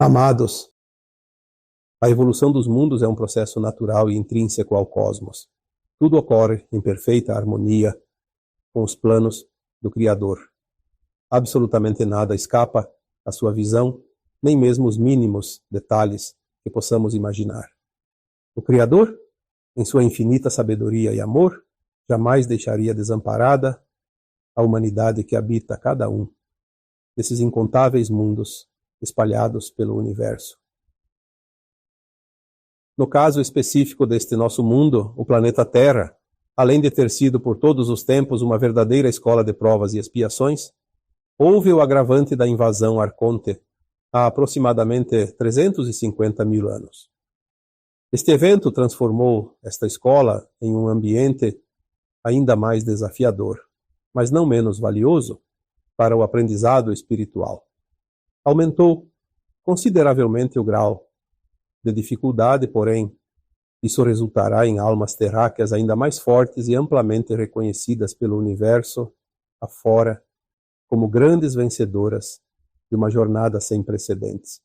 Amados, a evolução dos mundos é um processo natural e intrínseco ao cosmos. Tudo ocorre em perfeita harmonia com os planos do Criador. Absolutamente nada escapa à sua visão, nem mesmo os mínimos detalhes que possamos imaginar. O Criador, em sua infinita sabedoria e amor, jamais deixaria desamparada a humanidade que habita cada um desses incontáveis mundos espalhados pelo universo. No caso específico deste nosso mundo, o planeta Terra, além de ter sido por todos os tempos uma verdadeira escola de provas e expiações, houve o agravante da invasão arconte há aproximadamente 350 mil anos. Este evento transformou esta escola em um ambiente ainda mais desafiador, mas não menos valioso para o aprendizado espiritual. Aumentou consideravelmente o grau de dificuldade, porém, isso resultará em almas terráqueas ainda mais fortes e amplamente reconhecidas pelo universo afora como grandes vencedoras de uma jornada sem precedentes.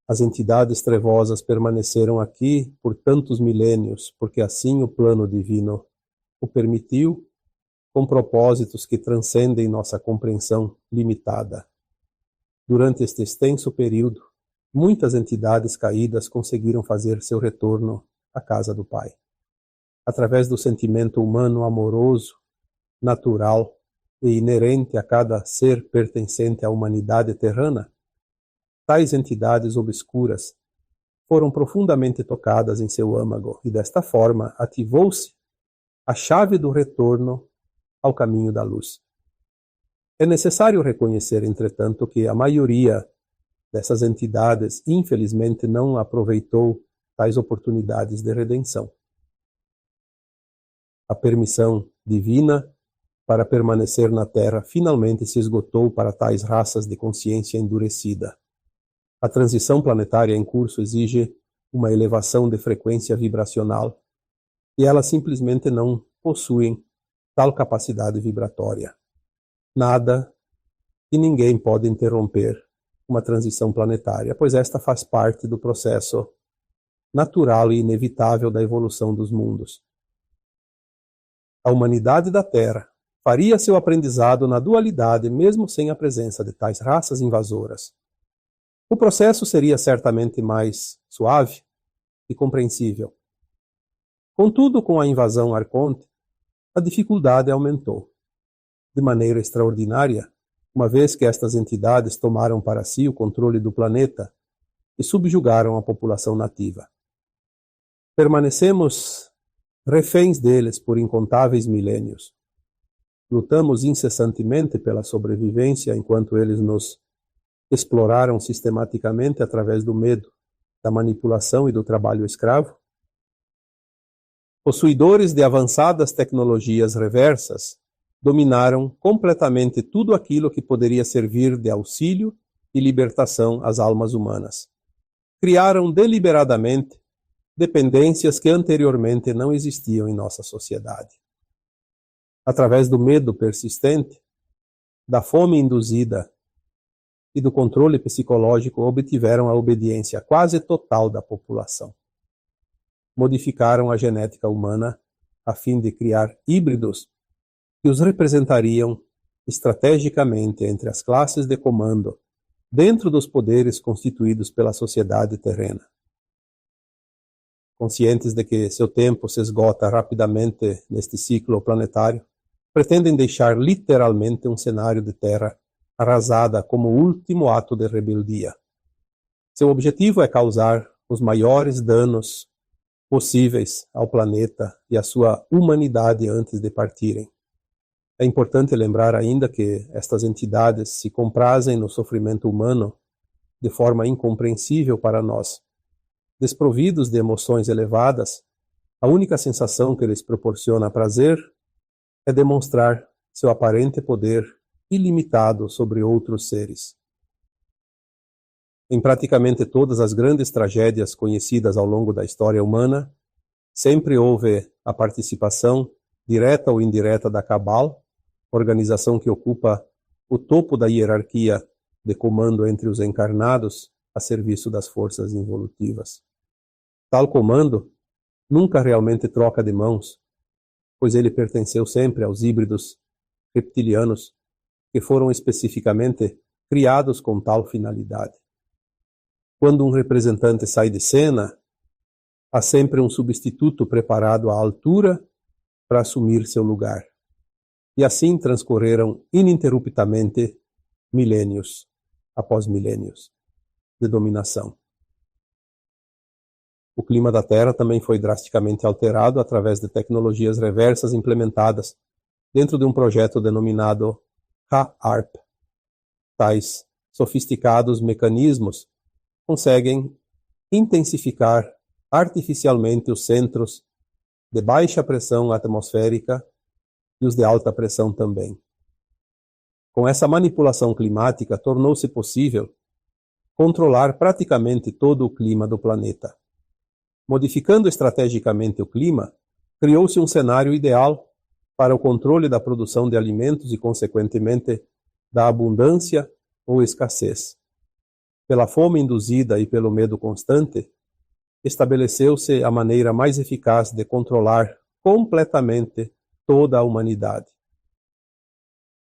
As entidades trevosas permaneceram aqui por tantos milênios, porque assim o plano divino o permitiu, com propósitos que transcendem nossa compreensão limitada. Durante este extenso período, muitas entidades caídas conseguiram fazer seu retorno à casa do Pai. Através do sentimento humano amoroso, natural e inerente a cada ser pertencente à humanidade terrana, tais entidades obscuras foram profundamente tocadas em seu âmago e desta forma ativou-se a chave do retorno ao caminho da luz. É necessário reconhecer, entretanto, que a maioria dessas entidades, infelizmente, não aproveitou tais oportunidades de redenção. A permissão divina para permanecer na Terra finalmente se esgotou para tais raças de consciência endurecida. A transição planetária em curso exige uma elevação de frequência vibracional e elas simplesmente não possuem tal capacidade vibratória. Nada e ninguém pode interromper uma transição planetária, pois esta faz parte do processo natural e inevitável da evolução dos mundos. A humanidade da Terra faria seu aprendizado na dualidade mesmo sem a presença de tais raças invasoras. O processo seria certamente mais suave e compreensível. Contudo, com a invasão arconte, a dificuldade aumentou. De maneira extraordinária, uma vez que estas entidades tomaram para si o controle do planeta e subjugaram a população nativa. Permanecemos reféns deles por incontáveis milênios. Lutamos incessantemente pela sobrevivência enquanto eles nos exploraram sistematicamente através do medo, da manipulação e do trabalho escravo. Possuidores de avançadas tecnologias reversas, dominaram completamente tudo aquilo que poderia servir de auxílio e libertação às almas humanas. Criaram deliberadamente dependências que anteriormente não existiam em nossa sociedade. Através do medo persistente, da fome induzida e do controle psicológico, obtiveram a obediência quase total da população. Modificaram a genética humana a fim de criar híbridos que os representariam estrategicamente entre as classes de comando dentro dos poderes constituídos pela sociedade terrena. Conscientes de que seu tempo se esgota rapidamente neste ciclo planetário, pretendem deixar literalmente um cenário de terra arrasada como último ato de rebeldia. Seu objetivo é causar os maiores danos possíveis ao planeta e à sua humanidade antes de partirem. É importante lembrar ainda que estas entidades se comprazem no sofrimento humano de forma incompreensível para nós. Desprovidos de emoções elevadas, a única sensação que lhes proporciona prazer é demonstrar seu aparente poder ilimitado sobre outros seres. Em praticamente todas as grandes tragédias conhecidas ao longo da história humana, sempre houve a participação, direta ou indireta, da Cabal, organização que ocupa o topo da hierarquia de comando entre os encarnados a serviço das forças involutivas. Tal comando nunca realmente troca de mãos, pois ele pertenceu sempre aos híbridos reptilianos que foram especificamente criados com tal finalidade. Quando um representante sai de cena, há sempre um substituto preparado à altura para assumir seu lugar. E assim transcorreram ininterruptamente milênios após milênios de dominação. O clima da Terra também foi drasticamente alterado através de tecnologias reversas implementadas dentro de um projeto denominado Ra-ARP. Tais sofisticados mecanismos conseguem intensificar artificialmente os centros de baixa pressão atmosférica e os de alta pressão também. Com essa manipulação climática, tornou-se possível controlar praticamente todo o clima do planeta. Modificando estrategicamente o clima, criou-se um cenário ideal para o controle da produção de alimentos e, consequentemente, da abundância ou escassez. Pela fome induzida e pelo medo constante, estabeleceu-se a maneira mais eficaz de controlar completamente toda a humanidade.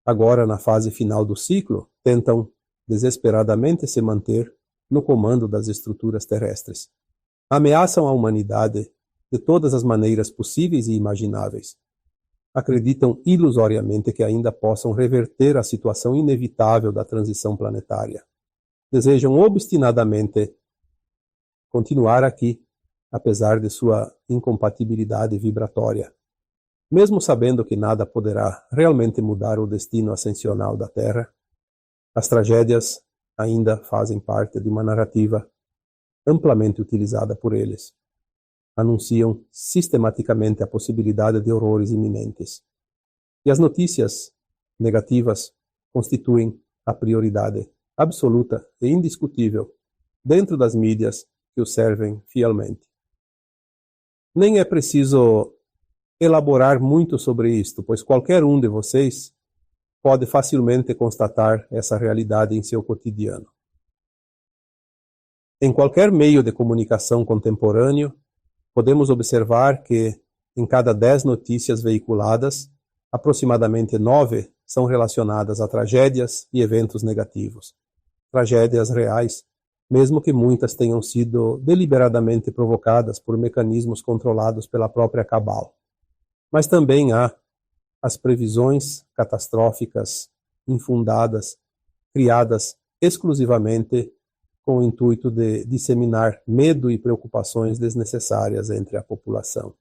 Agora, na fase final do ciclo, tentam desesperadamente se manter no comando das estruturas terrestres. Ameaçam a humanidade de todas as maneiras possíveis e imagináveis. Acreditam ilusoriamente que ainda possam reverter a situação inevitável da transição planetária. Desejam obstinadamente continuar aqui, apesar de sua incompatibilidade vibratória. Mesmo sabendo que nada poderá realmente mudar o destino ascensional da Terra, as tragédias ainda fazem parte de uma narrativa amplamente utilizada por eles. Anunciam sistematicamente a possibilidade de horrores iminentes. E as notícias negativas constituem a prioridade absoluta e indiscutível dentro das mídias que os servem fielmente. Nem é preciso elaborar muito sobre isto, pois qualquer um de vocês pode facilmente constatar essa realidade em seu cotidiano. Em qualquer meio de comunicação contemporâneo, podemos observar que, em cada 10 notícias veiculadas, aproximadamente 9 são relacionadas a tragédias e eventos negativos. Tragédias reais, mesmo que muitas tenham sido deliberadamente provocadas por mecanismos controlados pela própria Cabal. Mas também há as previsões catastróficas, infundadas, criadas exclusivamente com o intuito de disseminar medo e preocupações desnecessárias entre a população.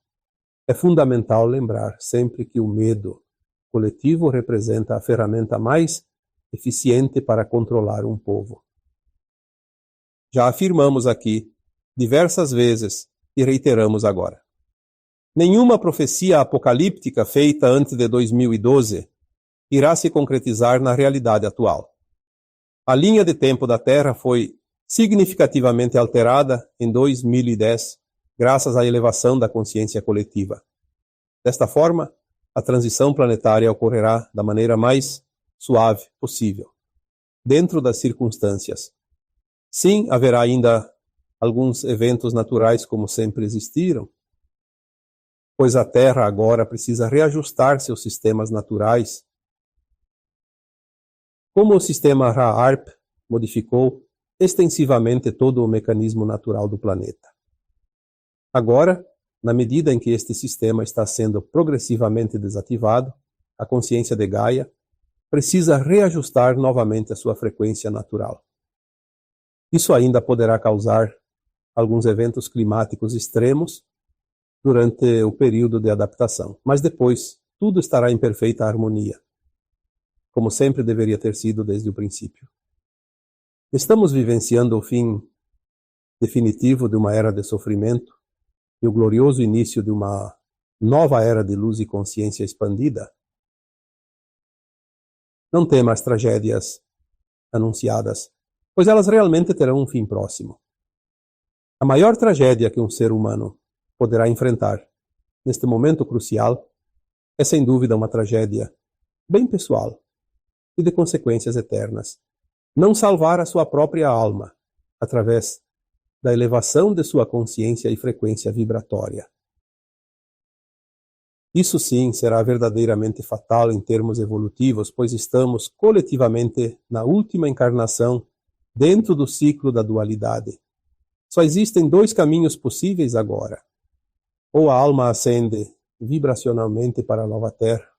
É fundamental lembrar sempre que o medo coletivo representa a ferramenta mais eficiente para controlar um povo. Já afirmamos aqui diversas vezes e reiteramos agora. Nenhuma profecia apocalíptica feita antes de 2012 irá se concretizar na realidade atual. A linha de tempo da Terra foi significativamente alterada em 2010, graças à elevação da consciência coletiva. Desta forma, a transição planetária ocorrerá da maneira mais suave possível, dentro das circunstâncias. Sim, haverá ainda alguns eventos naturais como sempre existiram, pois a Terra agora precisa reajustar seus sistemas naturais. Como o sistema Ra-ARP modificou extensivamente todo o mecanismo natural do planeta. Agora, na medida em que este sistema está sendo progressivamente desativado, a consciência de Gaia precisa reajustar novamente a sua frequência natural. Isso ainda poderá causar alguns eventos climáticos extremos durante o período de adaptação, mas depois tudo estará em perfeita harmonia, como sempre deveria ter sido desde o princípio. Estamos vivenciando o fim definitivo de uma era de sofrimento e o glorioso início de uma nova era de luz e consciência expandida. Não tema as tragédias anunciadas, pois elas realmente terão um fim próximo. A maior tragédia que um ser humano poderá enfrentar neste momento crucial é sem dúvida uma tragédia bem pessoal e de consequências eternas, não salvar a sua própria alma através da elevação de sua consciência e frequência vibratória. Isso sim será verdadeiramente fatal em termos evolutivos, pois estamos coletivamente na última encarnação dentro do ciclo da dualidade. Só existem dois caminhos possíveis agora. Ou a alma ascende vibracionalmente para a nova Terra,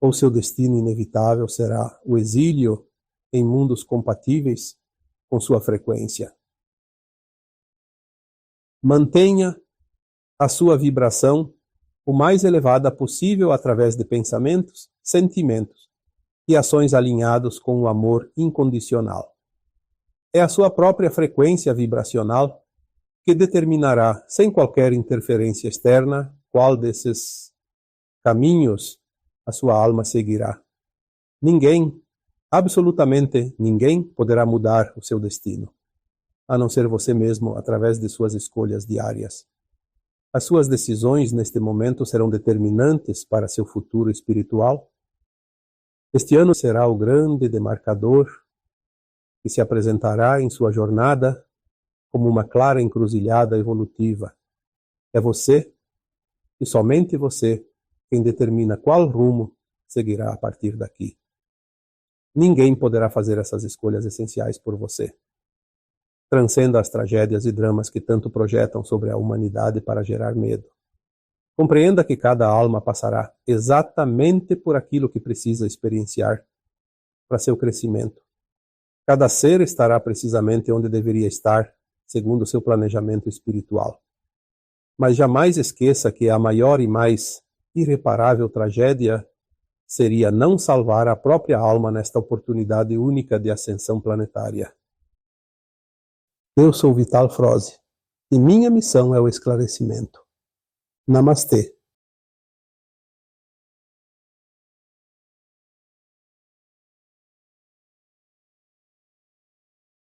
ou seu destino inevitável será o exílio em mundos compatíveis com sua frequência. Mantenha a sua vibração o mais elevada possível através de pensamentos, sentimentos e ações alinhados com o amor incondicional. É a sua própria frequência vibracional que determinará, sem qualquer interferência externa, qual desses caminhos a sua alma seguirá. Ninguém, absolutamente ninguém, poderá mudar o seu destino, a não ser você mesmo através de suas escolhas diárias. As suas decisões neste momento serão determinantes para seu futuro espiritual. Este ano será o grande demarcador que se apresentará em sua jornada como uma clara encruzilhada evolutiva. É você, e somente você, quem determina qual rumo seguirá a partir daqui. Ninguém poderá fazer essas escolhas essenciais por você. Transcenda as tragédias e dramas que tanto projetam sobre a humanidade para gerar medo. Compreenda que cada alma passará exatamente por aquilo que precisa experienciar para seu crescimento. Cada ser estará precisamente onde deveria estar, segundo seu planejamento espiritual. Mas jamais esqueça que a maior e mais irreparável tragédia seria não salvar a própria alma nesta oportunidade única de ascensão planetária. Eu sou Vital Froze, e minha missão é o esclarecimento. Namastê.